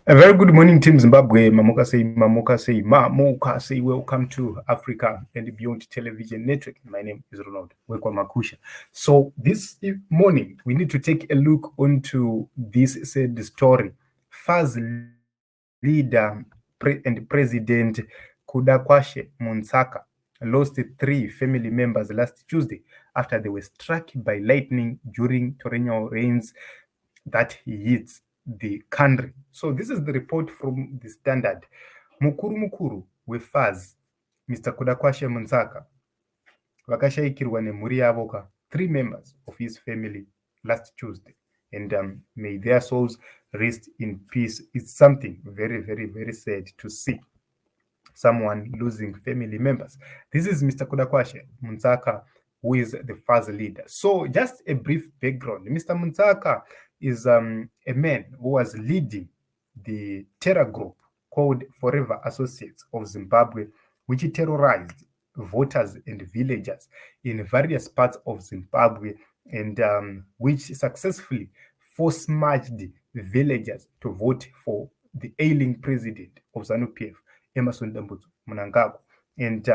A very good morning, Team Zimbabwe. Mamoka say, welcome to Africa and Beyond Television Network. My name is Ronald Wekwa-Makusha. So this morning, we need to take a look onto this said story. FAZ Leader and President Kudakwashe Munsaka lost 3 family members last Tuesday after they were struck by lightning during torrential rains that hits the country. So this is the report from the Standard. Mukuru weFAZ, Mr. Kudakwashe Munsaka, vakashaikirwa nemhuri yavo 3 members of his family last Tuesday. And may their souls rest in peace. It's something very, very, very sad to see someone losing family members. This is Mr. Kudakwashe Munsaka, who is the FAZ leader. So just a brief background. Mr. Munsaka is a man who was leading the terror group called Forever Associates of Zimbabwe, which terrorized voters and villagers in various parts of Zimbabwe, and which successfully force-marched villagers to vote for the ailing president of ZANU-PF, Emmerson Mnangagwa. And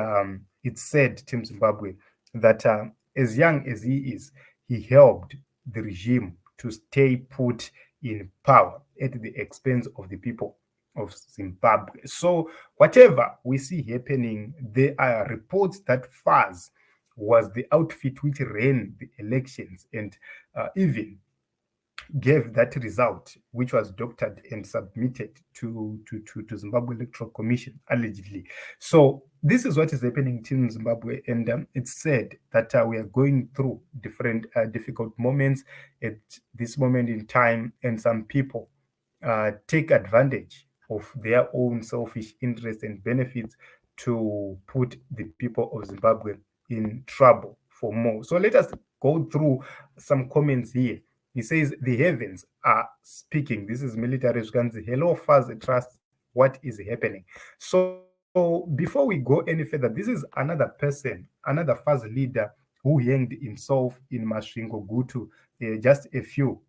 it said, Team Zimbabwe, that as young as he is, he helped the regime to stay put in power at the expense of the people of Zimbabwe. So whatever we see happening, there are reports that FAZ was the outfit which ran the elections and even gave that result, which was doctored and submitted to Zimbabwe Electoral Commission, allegedly. So this is what is happening in Zimbabwe, and it's said that we are going through different difficult moments at this moment in time, and some people take advantage of their own selfish interests and benefits to put the people of Zimbabwe in trouble for more. So let us go through some comments here. He says, the heavens are speaking. This is military. Hello, FAZ Trust. What is happening? So before we go any further, this is another person, another FAZ leader who hanged himself in Masvingo Gutu just a few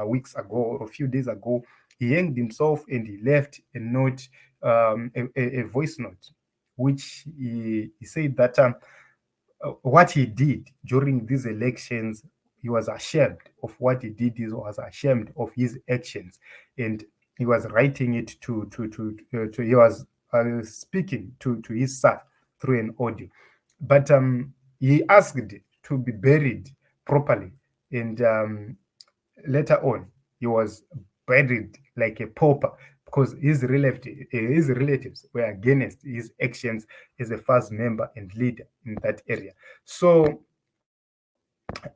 weeks ago or a few days ago. He hanged himself and he left a note, a voice note, which he said that what he did during these elections, he was ashamed of what he did. He was ashamed of his actions, and he was writing it he was speaking to his son through an audio. But he asked to be buried properly, and later on he was buried like a pauper because his relatives were against his actions as a FAZ member and leader in that area. So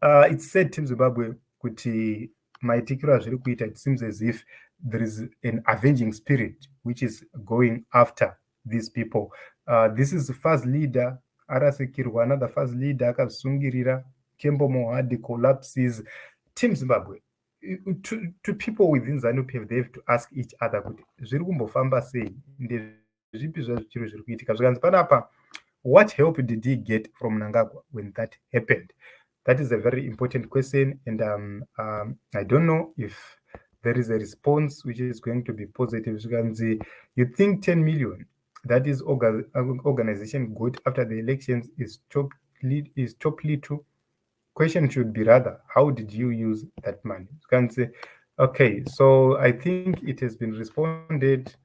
it's said, Team Zimbabwe, kuti maitikiro zviri kuita, it seems as if there is an avenging spirit which is going after these people. This is the FAZ leader, arasekirwa, another FAZ leader akazvisungirira, Kembo Mohadi collapses. Team Zimbabwe, to people within ZANU-PF, they have to ask each other kuti zviri kumbofamba sei, ndezvipi zvazvichiro zviri kuitika. Zvikanzi panapa, what help did he get from Mnangagwa when that happened? That is a very important question, and I don't know if there is a response which is going to be positive. You think 10 million that is organization good after the elections is top little? Question should be rather, how did you use that money? You can say, okay, so I think it has been responded.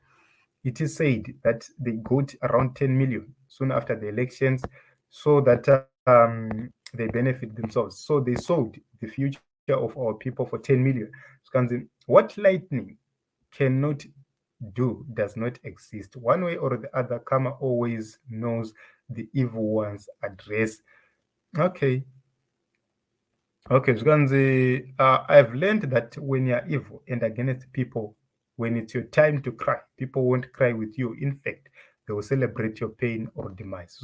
It is said that they got around 10 million soon after the elections, so that they benefit themselves. So they sold the future of our people for 10 million. What lightning cannot do does not exist. One way or the other, karma always knows the evil one's address. Okay, I've learned that when you're evil and against people, when it's your time to cry, people won't cry with you. In fact, they will celebrate your pain or demise.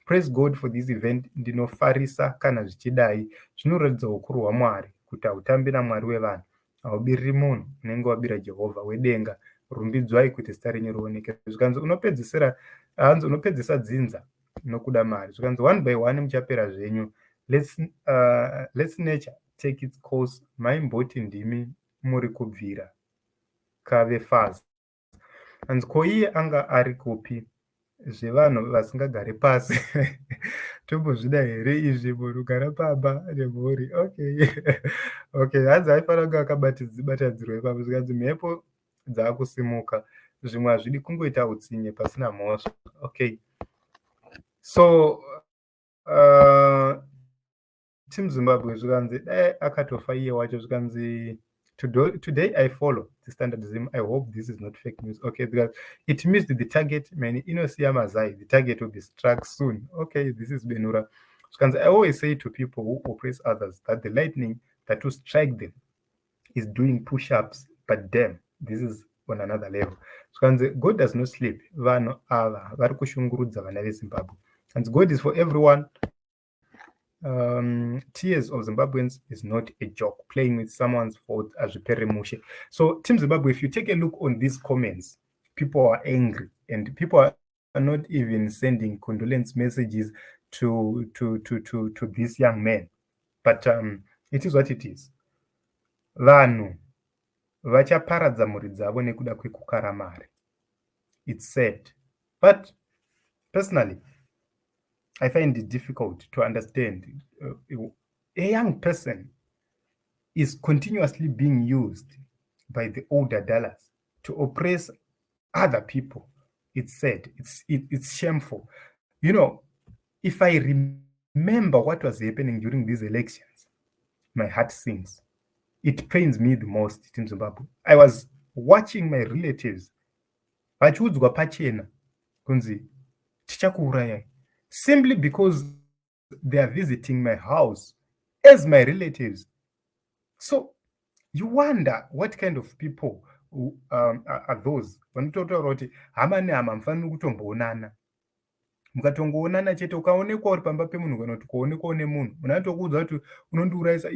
Praise God for this event. Ndinofarisa kana zvichidai zvinoratidza ukuru hwaMwari kuti hautambi naMwari wevanhu, haubiriri munhu unenge wabira Jehovha wedenga. Rumbidzwai kuti zita renyu rioneke. Zvikanzi unopedzisa dzinza nokuda mari. Zvikanzi one by one muchapera zvenyu. Let's nature take its course. Maimboti ndimi muri kubvira kave FAZ. hanzi ko iye anga ari kupi zvevanhu vasingagare pasi tombozvida here izvi munhu gara pamba nemhuri okay okay hanzi aifanira kunge akabatadzirwa ipapo zvikanzi mhepo dzaakusimuka zvimwe hazvidi kungoita utsinye pasina mhosva okay so team Zimbabwe zvikanzi dai akatofa iye wacho zvikanzi today I follow the standardism. I hope this is not fake news. Okay, because it missed the target. Many inosiya mazai. The target will be struck soon. Okay, this is Benura. Because I always say to people who oppress others that the lightning that will strike them is doing push-ups, but damn, this is on another level. Because God does not sleep. Vano ava vari kushungurudza vana veZimbabwe. And God is for everyone. Tears of Zimbabweans is not a joke. Playing with someone's fault as mushe. So Team Zimbabwe, if you take a look on these comments, people are angry and people are not even sending condolence messages to this young man. But it is what it is. Vanhu vachaparadza mhuri dzavo nekuda kwekukara mari. It's sad. But personally, I find it difficult to understand. A young person is continuously being used by the older dollars to oppress other people. It's sad. It's shameful. You know, if I remember what was happening during these elections, my heart sinks. It pains me the most in Zimbabwe. I was watching my relatives vachiudzwa pachena kunzi tichakuurayai, simply because they are visiting my house as my relatives. So you wonder what kind of people are those. Vanototaura kuti hama nehama mufaniri kutomboonana, mukatongoonana chete ukaonekwa uri pamba pemunhu kana kuti kuonekwawo nemunhu munhu anotokuudza kuti unondiurayisa,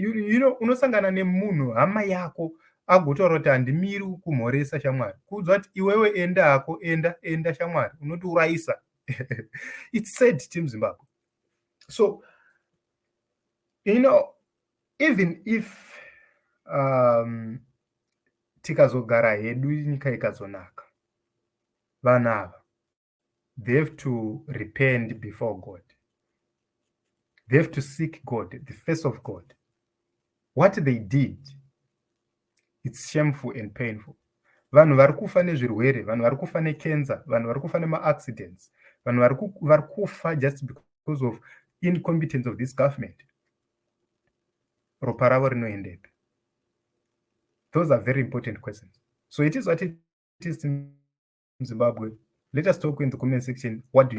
unosangana nemunhu hama yako agotaura kuti handimiri kumhoresa shamwari, kuudza kuti iwewe enda hako, enda shamwari, unotiurayisa. It's sad, Team Zimbabwe. So, even if tikazogara hedu nyika ikazonaka, vanava, they have to repent before God. They have to seek God, the face of God. What they did, it's shameful and painful. Vanhu vari kufa nezvirwere, vanhu vari kufa necancer, vanhu vari kufa nema-accidents, vanhu vari kufa just because of incompetence of this government. Ropa ravo rinoendepi? Those are very important questions. So it is what it is in Zimbabwe. Let us talk in the comment section. What do you